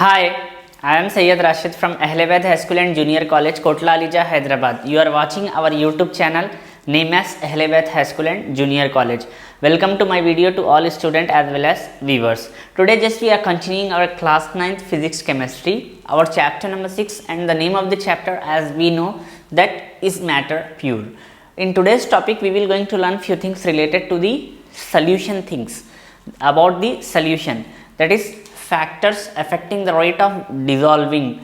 Hi, I am Sayyid Rashid from Ahlewaid High School and Junior College, Kotla Alija, Hyderabad. You are watching our YouTube channel named as Ahlewaid High School and Junior College. Welcome to my video to all students as well as viewers. Today just we are continuing our class 9th physics chemistry, our chapter number 6, and the name of the chapter as we know that is matter pure. In today's topic we will going to learn few things related to the solution things about the solution, that is factors affecting the rate of dissolving.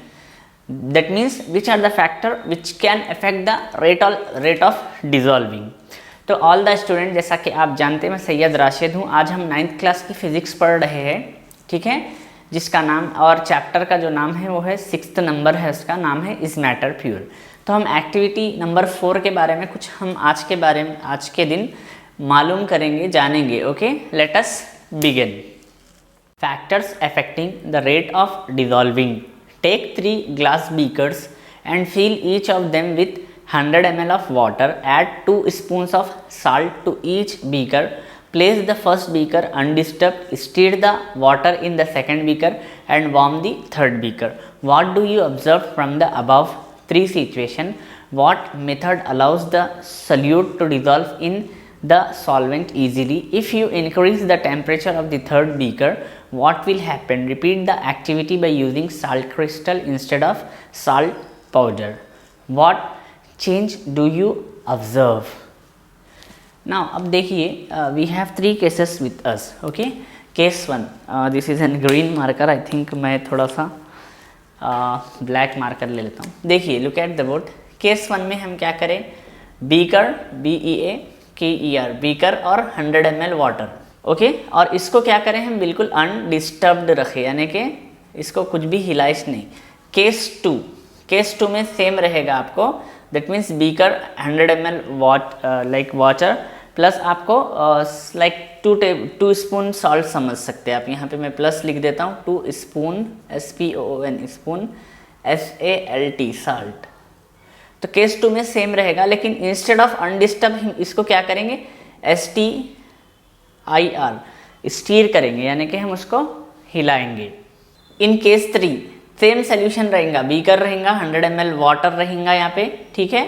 That means which are the factor which can affect the rate of dissolving. तो all the student, जैसा कि आप जानते हैं मैं सैयद राशिद हूँ. आज हम 9th क्लास की फिजिक्स पढ़ रहे हैं, ठीक है, जिसका नाम और चैप्टर का जो नाम है वो है 6th नंबर है, उसका नाम है इज मैटर प्योर. तो हम एक्टिविटी नंबर 4 के बारे में कुछ हम आज के दिन मालूम करेंगे, जानेंगे. Okay, let us begin. Factors affecting the rate of dissolving. Take 3 glass beakers and fill each of them with 100 ml of water. Add 2 spoons of salt to each beaker. Place the first beaker undisturbed. Stir the water in the second beaker and warm the third beaker. What do you observe from the above 3 situations? What method allows the solute to dissolve in the solvent easily? If you increase the temperature of the third beaker, what will happen? Repeat the activity by using salt crystal instead of salt powder. What change do you observe? Now अब देखिए, we have 3 cases with us. Okay, case 1, this is an green marker. I think मैं थोड़ा सा black marker ले लेता हूँ. देखिए, look at the board. case 1 में हम क्या करें? beaker, BEAKER, beaker और 100 ml water. ओके, और इसको क्या करें हम? बिल्कुल अनडिस्टर्ब्ड रखें, यानी कि इसको कुछ भी हिलाइश नहीं. केस 2 में सेम रहेगा आपको. That means beaker 100 ml water plus आपको लाइक 2 स्पून सॉल्ट समझ सकते हैं आप. यहाँ पे मैं प्लस लिख देता हूँ, 2 spoon SPON spoon SALT salt. तो केस 2 में सेम रहेगा, लेकिन इंस्टेड ऑफ अनडिस्टर्ब इसको क्या करेंगे? STIR स्टीर करेंगे, यानी कि हम उसको हिलाएंगे. इन केस 3 सेम सोल्यूशन रहेगा, बीकर रहेगा, 100 ml वाटर रहेगा यहाँ पे, ठीक है,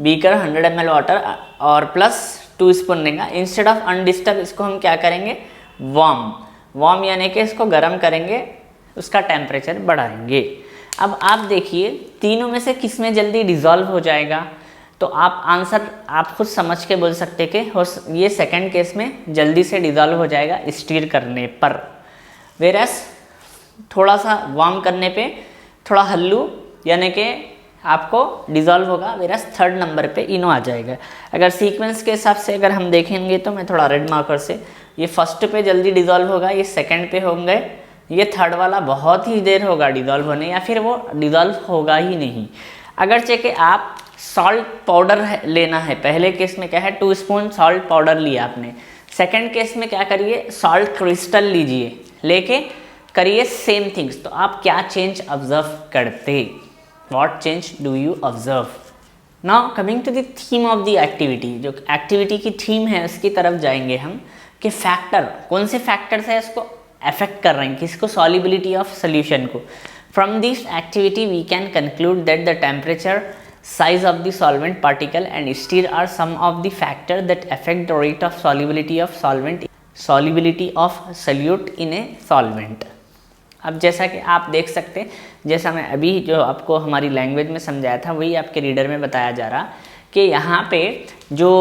बीकर 100 ml वाटर और प्लस 2 स्पून रहेगा. इंस्टेड ऑफ अनडिस्टर्ब इसको हम क्या करेंगे? वार्म यानी कि इसको गर्म करेंगे, उसका टेम्परेचर बढ़ाएंगे. अब आप देखिए, तीनों में से किस में जल्दी डिज़ोल्व हो जाएगा? तो आप आंसर आप खुद समझ के बोल सकते कि ये सेकंड केस में जल्दी से डिज़ोल्व हो जाएगा स्टीर करने पर. वेरस थोड़ा सा वार्म करने पे थोड़ा हल्लू यानी कि आपको डिज़ोल्व होगा. वेरस थर्ड नंबर पे इनो आ जाएगा. अगर सीक्वेंस के हिसाब से अगर हम देखेंगे तो मैं थोड़ा रेड मार्कर से, ये फर्स्ट पे जल्दी डिज़ोल्व होगा, ये सेकेंड पे होंगे, ये थर्ड वाला बहुत ही देर होगा डिज़ोल्व होने, या फिर वो डिज़ोल्व होगा ही नहीं. अगर चेके आप सॉल्ट पाउडर लेना है, पहले केस में क्या है? 2 स्पून सॉल्ट पाउडर लिया आपने. सेकंड केस में क्या करिए? सॉल्ट क्रिस्टल लीजिए, लेके करिए सेम थिंग्स. तो आप क्या चेंज ऑब्जर्व करते? What change do you observe? Now coming to the theme of the activity. जो एक्टिविटी की थीम है उसकी तरफ जाएंगे हम, कि फैक्टर कौन से फैक्टर्स है इसको अफेक्ट कर रहे हैं, किसको? सॉल्युबिलिटी ऑफ सोल्यूशन को. From this activity we can conclude that the temperature, size of the solvent particle and stir are some of the factors that affect the rate of solubility of solute in a solvent. अब जैसा कि आप देख सकते हैं, जैसा मैं अभी जो आपको हमारी लैंग्वेज में समझाया था वही आपके रीडर में बताया जा रहा कि यहाँ पे जो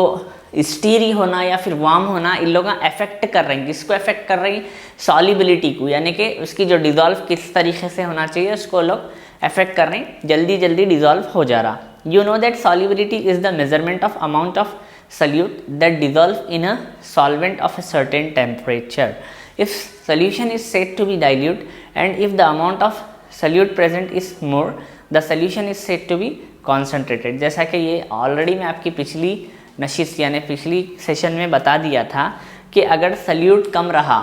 स्टीरी होना या फिर वार्म होना, इन लोगों का अफेक्ट कर रहे हैं. किसको अफेक्ट कर रही? सॉल्युबिलिटी को, यानी कि उसकी जो डिज़ोल्व किस तरीके से होना चाहिए उसको लोग अफेक्ट कर रहे हैं. जल्दी जल्दी डिज़ोल्व हो जा रहा. You know that solubility is the measurement of amount of solute that dissolve in a solvent of a certain temperature. If solution is said to be dilute and if the amount of solute present is more, the solution is said to be concentrated. जैसा कि ये already मैं आपकी पिछली नशिश यानी पिछली session में बता दिया था कि अगर सल्यूट कम रहा,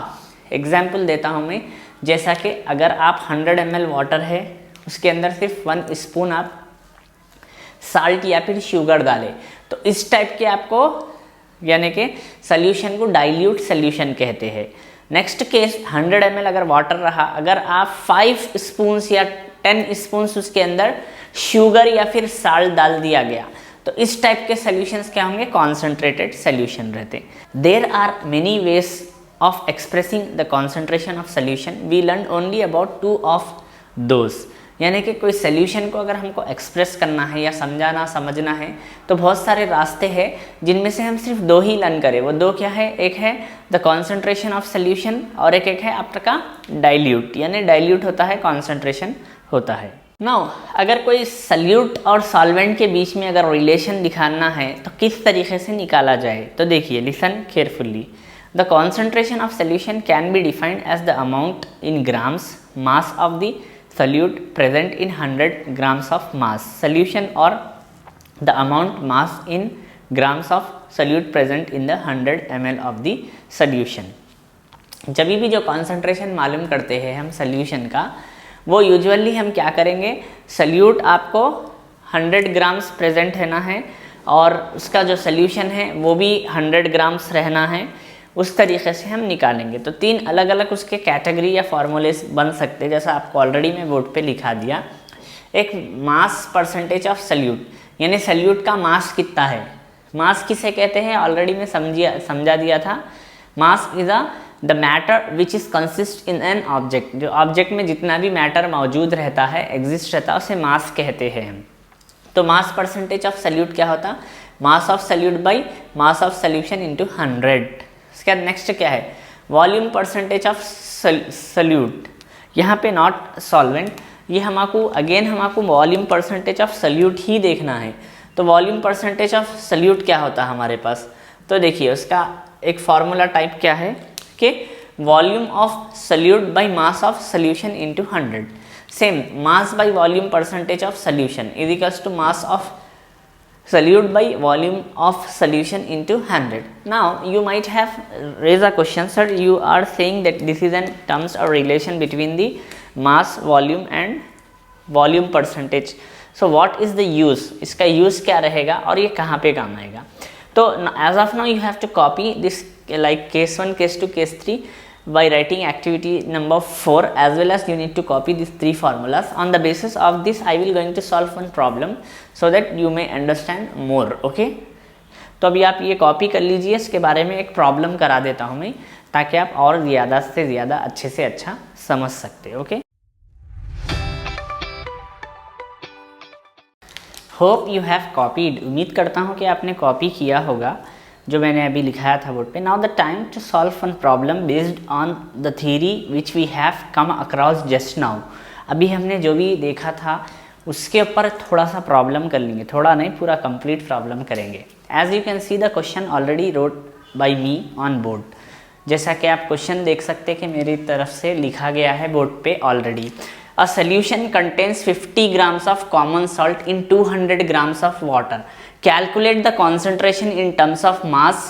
एग्जाम्पल देता हूँ मैं, जैसा कि अगर आप 100 ml वाटर है उसके अंदर सिर्फ 1 स्पून आप साल्ट या फिर शुगर डालें, तो इस टाइप के आपको यानी कि सॉल्यूशन को डाइल्यूट सॉल्यूशन कहते हैं. नेक्स्ट केस 100 ml अगर वाटर रहा, अगर आप 5 स्पून्स या 10 स्पून्स उसके अंदर शुगर या फिर साल्ट डाल दिया गया, तो इस टाइप के सॉल्यूशंस क्या होंगे, कॉन्सेंट्रेटेड सॉल्यूशन रहते। There are many ways of expressing the concentration of solution, we learn only about 2 of those. यानी कि कोई सॉल्यूशन को अगर हमको एक्सप्रेस करना है या समझाना समझना है तो बहुत सारे रास्ते हैं जिनमें से हम सिर्फ 2 ही लर्न करें। वो 2 क्या है, एक है द कॉन्सेंट्रेशन ऑफ सॉल्यूशन और एक है आपका डाइल्यूट, यानी डाइल्यूट होता है, कॉन्सेंट्रेशन होता है। नाउ अगर कोई सल्यूट और सॉल्वेंट के बीच में अगर रिलेशन दिखाना है तो किस तरीके से निकाला जाए, तो देखिए, listen carefully. The concentration of solution can be defined as the amount in grams mass of the solute present in 100 grams of mass solution or the amount mass in grams of solute present in the 100 ml of the solution। जब भी जो concentration मालूम करते हैं हम solution का, वो usually हम क्या करेंगे, सल्यूट आपको 100 ग्राम्स प्रेजेंट रहना है और उसका जो सॉल्यूशन है वो भी 100 ग्राम्स रहना है, उस तरीके से हम निकालेंगे। तो 3 अलग अलग उसके कैटेगरी या फॉर्मूलेस बन सकते हैं, जैसा आपको ऑलरेडी मैं बोर्ड पे लिखा दिया। एक मास परसेंटेज ऑफ सल्यूट, यानी सल्यूट का मास कितना है, मास किसे कहते हैं ऑलरेडी मैं समझा दिया था। Mass is the matter which is consist in an object, जो ऑब्जेक्ट में जितना भी मैटर मौजूद रहता है, एग्जिस्ट रहता है, उसे मास कहते हैं हम। तो मास परसेंटेज ऑफ सल्यूट क्या होता, मास of solute by mass of solution into 100। इसके बाद नेक्स्ट क्या है, वॉल्यूम परसेंटेज ऑफ सल्यूट, यहाँ पे नॉट सॉल्वेंट, ये हमको वॉल्यूम परसेंटेज ऑफ सल्यूट ही देखना है। तो वॉल्यूम परसेंटेज ऑफ सल्यूट क्या होता है हमारे पास, तो देखिए उसका एक फार्मूला टाइप क्या है कि volume of solute by mass of solution into 100। Same mass by volume percentage of solution is equals to mass of solute by volume of solution into 100. Now you might have raised a question, sir, you are saying that this is an terms or relation between the mass, volume and volume percentage. So what is the use, इसका use क्या रहेगा और ये कहाँ पे काम आएगा। तो as of now you have to copy this like case 1, case 2, case 3 by writing activity number 4, as well as you need to copy these 3 formulas. On the basis of this I will going to solve one problem so that you may understand more, okay। तो अभी आप ये copy कर लीजिए, इसके बारे में एक प्रॉब्लम करा देता हूँ मैं, ताकि आप और ज़्यादा से ज़्यादा अच्छे से अच्छा समझ सकते, okay. Hope you have copied, उम्मीद करता हूँ कि आपने कॉपी किया होगा जो मैंने अभी लिखाया था बोर्ड पे। Now the time to solve one problem based on the theory which we have come across just now. अभी हमने जो भी देखा था उसके ऊपर थोड़ा सा प्रॉब्लम कर लेंगे, थोड़ा नहीं पूरा कंप्लीट प्रॉब्लम करेंगे। As you can see the question already wrote by me on board, जैसा कि आप क्वेश्चन देख सकते हैं कि मेरी तरफ से लिखा गया है बोर्ड पे already. A solution contains 50 grams of common salt in 200 grams of water. Calculate the concentration in terms of mass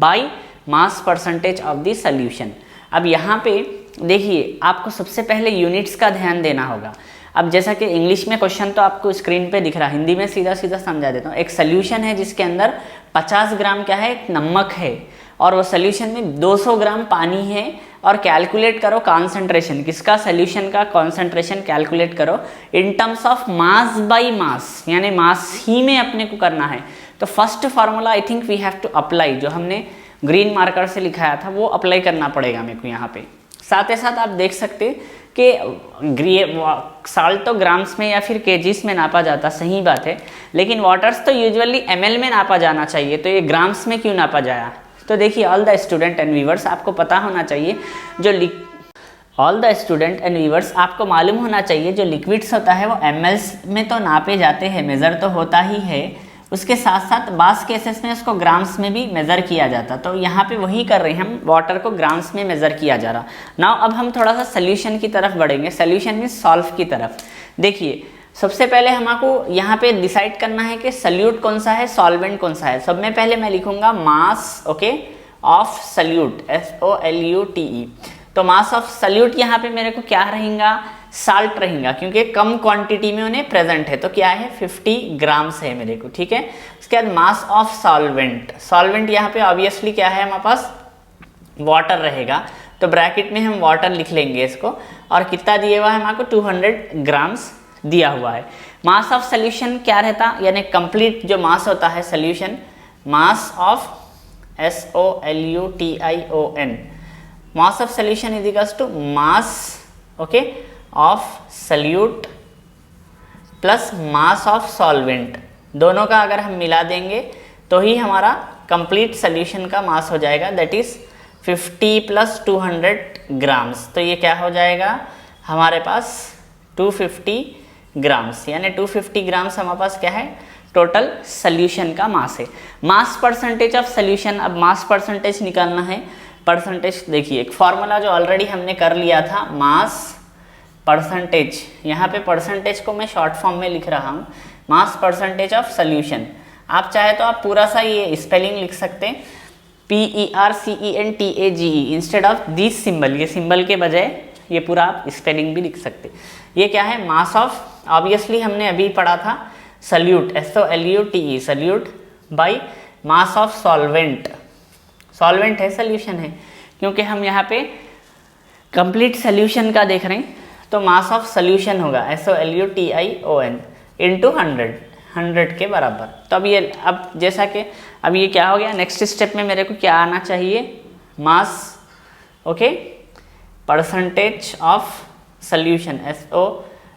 by mass percentage of the solution. अब यहाँ पे देखिए आपको सबसे पहले यूनिट्स का ध्यान देना होगा। अब जैसा कि इंग्लिश में क्वेश्चन तो आपको स्क्रीन पे दिख रहा है, हिंदी में सीधा सीधा समझा देता हूँ। एक सोल्यूशन है जिसके अंदर 50 ग्राम क्या है, एक नमक है, और वो सोल्यूशन में 200 ग्राम पानी है, और कैलकुलेट करो कॉन्सेंट्रेशन किसका, सोल्यूशन का कॉन्सेंट्रेशन कैलकुलेट करो in terms of mass by mass, यानी मास ही में अपने को करना है। तो first formula I think we have to apply, जो हमने ग्रीन मार्कर से लिखाया था वो अप्लाई करना पड़ेगा मेरे को यहाँ पे। साथ ही साथ आप देख सकते कि साल्ट तो ग्राम्स में या फिर केजीस में नापा जाता, सही बात है, लेकिन वाटर्स तो यूजुअली ml में नापा जाना चाहिए, तो ये ग्राम्स में क्यों नापा जाया। तो देखिए all the student and viewers, आपको पता होना चाहिए आपको मालूम होना चाहिए जो लिक्विड्स होता है वो mls में तो नापे जाते हैं, मेज़र तो होता ही है, उसके साथ साथ बास केसेस में उसको ग्राम्स में भी मेज़र किया जाता। तो यहाँ पे वही कर रहे हैं हम, वाटर को ग्राम्स में मेज़र किया जा रहा। नाउ अब हम थोड़ा सा सोल्यूशन की तरफ बढ़ेंगे, सोल्यूशन मीन्स सॉल्व की तरफ। देखिए सबसे पहले हमको यहाँ पे डिसाइड करना है कि सल्यूट कौन सा है, सॉल्वेंट कौन सा है। सब में पहले मैं लिखूंगा मास, ओके, ऑफ सल्यूट, SOLUTE। तो मास ऑफ सल्यूट यहाँ पे मेरे को क्या रहेगा, साल्ट रहेगा, क्योंकि कम क्वांटिटी में उन्हें प्रेजेंट है, तो क्या है 50 ग्राम्स है मेरे को, ठीक है। उसके बाद मास ऑफ सॉल्वेंट, सॉल्वेंट यहाँ पे ऑब्वियसली क्या है हमारे पास, वाटर रहेगा। तो ब्रैकेट में हम वाटर लिख लेंगे इसको, और कितना दिया हुआ है हमारे को 200 ग्राम्स दिया हुआ है। मास ऑफ सोल्यूशन क्या रहता, यानी कंप्लीट जो मास होता है solution, mass of SOLUTION, mass of solution is equals to mass, okay, of solute plus mass of solvent, दोनों का अगर हम मिला देंगे तो ही हमारा कंप्लीट सोल्यूशन का मास हो जाएगा, दैट इज 50 प्लस 200 ग्राम्स। तो ये क्या हो जाएगा हमारे पास 250 ग्राम्स, यानी 250 ग्राम्स हमारे पास क्या है, टोटल सोल्यूशन का मास है। मास परसेंटेज ऑफ सोल्यूशन, अब मास परसेंटेज निकालना है। परसेंटेज देखिए, एक फॉर्मूला जो ऑलरेडी हमने कर लिया था, मास परसेंटेज, यहाँ पे परसेंटेज को मैं शॉर्ट फॉर्म में लिख रहा हूँ, मास परसेंटेज ऑफ सोल्यूशन। आप चाहे तो आप पूरा सा ये स्पेलिंग लिख सकते हैं, PERCENTAGE instead of this symbol, ये सिंबल के बजाय ये पूरा आप स्पेलिंग भी लिख सकते। ये क्या है, मास ऑफ, ऑब्वियसली हमने अभी पढ़ा था solute, SOLUTE, solute by mass of solvent, solvent है सोल्यूशन है, क्योंकि हम यहाँ पे कंप्लीट सोल्यूशन का देख रहे हैं, तो मास ऑफ सोल्यूशन होगा SOLUTION इंटू 100 के बराबर। तो अब ये, अब जैसा कि अब ये क्या हो गया, नेक्स्ट स्टेप में मेरे को क्या आना चाहिए, mass, okay, percentage of solution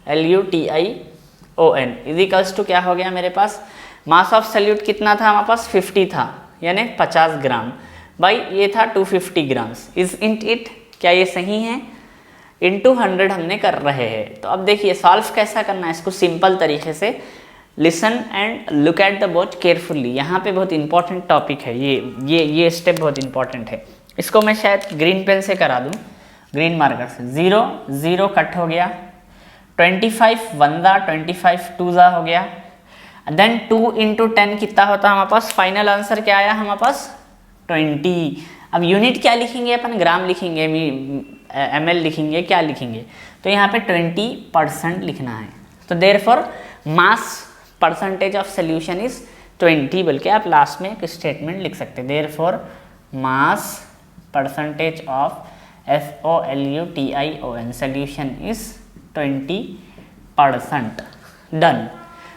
SOLUTION is equals to क्या हो गया मेरे पास, मास ऑफ सोल्यूट कितना था हमारे पास, 50 था, यानी 50 ग्राम, भाई ये था 250 ग्राम्स, इज इन इट, क्या ये सही है, इंटू 100 हमने कर रहे हैं। तो अब देखिए सॉल्व कैसा करना है इसको, सिंपल तरीके से, listen and look at the board carefully. यहाँ पे बहुत इंपॉर्टेंट टॉपिक है ये स्टेप बहुत इंपॉर्टेंट है। इसको मैं शायद ग्रीन पेन से करा दूँ, ग्रीन मार्कर से। 0 0 कट हो गया, 25 1 जा, 25 2 जा हो गया, देन 2 इंटू 10 कितना होता है हमारे पास, फाइनल आंसर क्या आया हमारे पास 20। अब यूनिट क्या लिखेंगे अपन, ग्राम लिखेंगे, ml लिखेंगे, क्या लिखेंगे, तो यहाँ पे 20% लिखना है। तो therefore mass percentage of solution is 20, बल्कि आप लास्ट में एक स्टेटमेंट लिख सकते हैं, therefore mass percentage of SOLUTION solution is 20%। Done.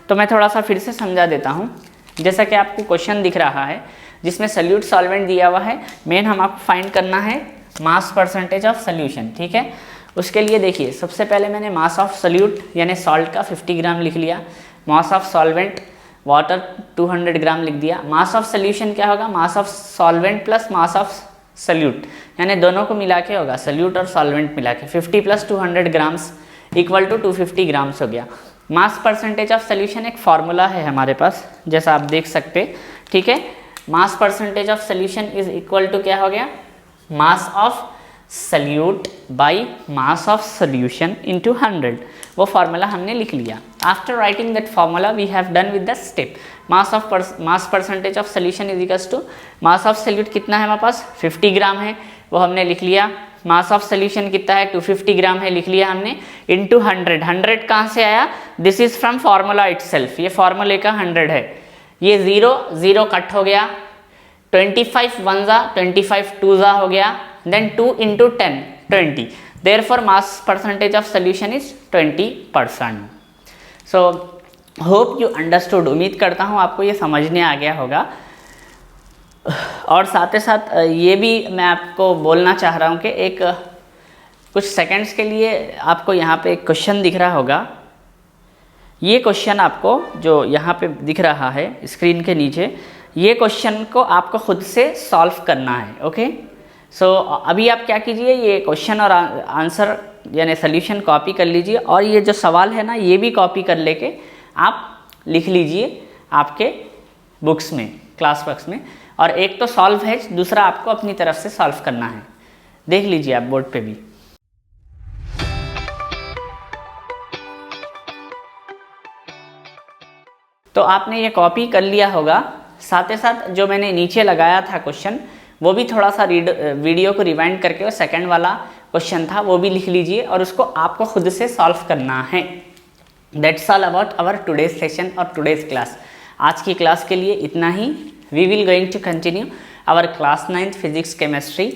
तो मैं थोड़ा सा फिर से समझा देता हूँ, जैसा कि आपको क्वेश्चन दिख रहा है जिसमें सल्यूट सॉल्वेंट दिया हुआ है, मेन हम आपको फाइंड करना है मास परसेंटेज ऑफ सोल्यूशन, ठीक है। उसके लिए देखिए, सबसे पहले मैंने मास ऑफ सल्यूट यानी सॉल्ट का 50 ग्राम लिख लिया, मास ऑफ सॉल्वेंट वाटर 200 ग्राम लिख दिया। मास ऑफ सोल्यूशन क्या होगा, मास of solvent plus mass of salute, यानी दोनों को मिला के होगा, सल्यूट और सॉल्वेंट मिला के 50 plus 200 grams equal to 250 grams हो गया। मास परसेंटेज ऑफ सोल्यूशन एक फार्मूला है हमारे पास, जैसा आप देख सकते, ठीक है। Mass percentage of solution is equal to क्या हो गया, mass of solute by mass of solution into 100, वो फार्मूला हमने लिख लिया। After writing that formula we have done with the step, mass percentage of solution is equals to mass of salute कितना है हमारे पास 50 ग्राम है, वो हमने लिख लिया। मास ऑफ सोल्यूशन कितना है 250 ग्राम है, लिख लिया हमने, इंटू 100। 100 कहाँ से आया, this is from formula itself, ये फार्मूले का 100 है। ये 0 0 कट हो गया, 25 1 जा, 25 2 जा हो गया, then 2 into 10 20, therefore mass percentage of solution is 20%। So hope you understood, उम्मीद करता हूँ आपको ये समझने आ गया होगा। और साथ ही साथ ये भी मैं आपको बोलना चाह रहा हूँ कि एक कुछ सेकंड्स के लिए आपको यहाँ पे एक क्वेश्चन दिख रहा होगा, ये क्वेश्चन आपको जो यहाँ पे दिख रहा है स्क्रीन के नीचे, ये क्वेश्चन को आपको खुद से सॉल्व करना है, ओके। सो अभी आप क्या कीजिए, ये क्वेश्चन और आंसर यानी सोल्यूशन कॉपी कर लीजिए, और ये जो सवाल है ना ये भी कॉपी कर लेके आप लिख लीजिए आपके बुक्स में, क्लास वर्क्स में। और एक तो सॉल्व है, दूसरा आपको अपनी तरफ से सॉल्व करना है, देख लीजिए आप बोर्ड पे भी। तो आपने ये कॉपी कर लिया होगा, साथ ही साथ जो मैंने नीचे लगाया था क्वेश्चन वो भी थोड़ा सा वीडियो को रिवाइंड करके वो सेकंड वाला क्वेश्चन था वो भी लिख लीजिए, और उसको आपको खुद से सॉल्व करना है। That's all about our today's session और टुडेज क्लास। आज की क्लास के लिए इतना ही। We will going to continue our class 9th physics chemistry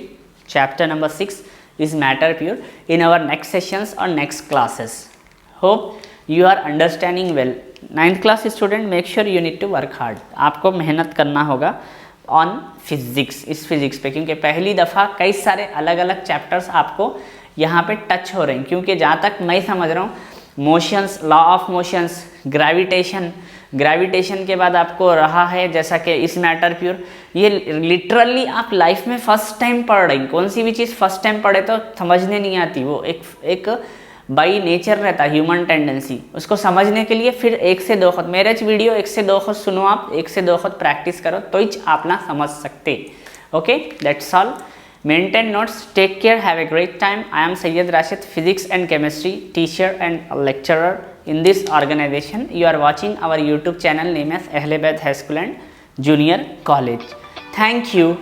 chapter number 6 is matter pure in our next sessions or next classes. Hope you are understanding well. 9th class student, make sure you need to work hard. आपको मेहनत करना होगा on physics, इस physics पे, क्योंकि पहली दफ़ा कई सारे अलग अलग चैप्टर्स आपको यहाँ पे टच हो रहे हैं. क्योंकि जहाँ तक मैं समझ रहा हूँ, motions, law of motions, gravitation के बाद आपको रहा है जैसा कि इस मैटर प्योर, ये लिटरली आप लाइफ में फर्स्ट टाइम पढ़ रही. कौन सी भी चीज़ फर्स्ट टाइम पढ़े तो समझने नहीं आती, वो एक बाई नेचर रहता है, ह्यूमन टेंडेंसी. उसको समझने के लिए फिर 1 से 2 खुद मेरे वीडियो 1 से 2 खुद सुनो, आप 1 से 2 खुद प्रैक्टिस करो तो ही आप ना समझ सकते. Okay, that's all. Maintain notes. Take care. Have a great time. I am Sayyid Rashid, physics and chemistry teacher and lecturer in this organization. You are watching our YouTube channel named as Ahle Baith High School and Junior College. Thank you.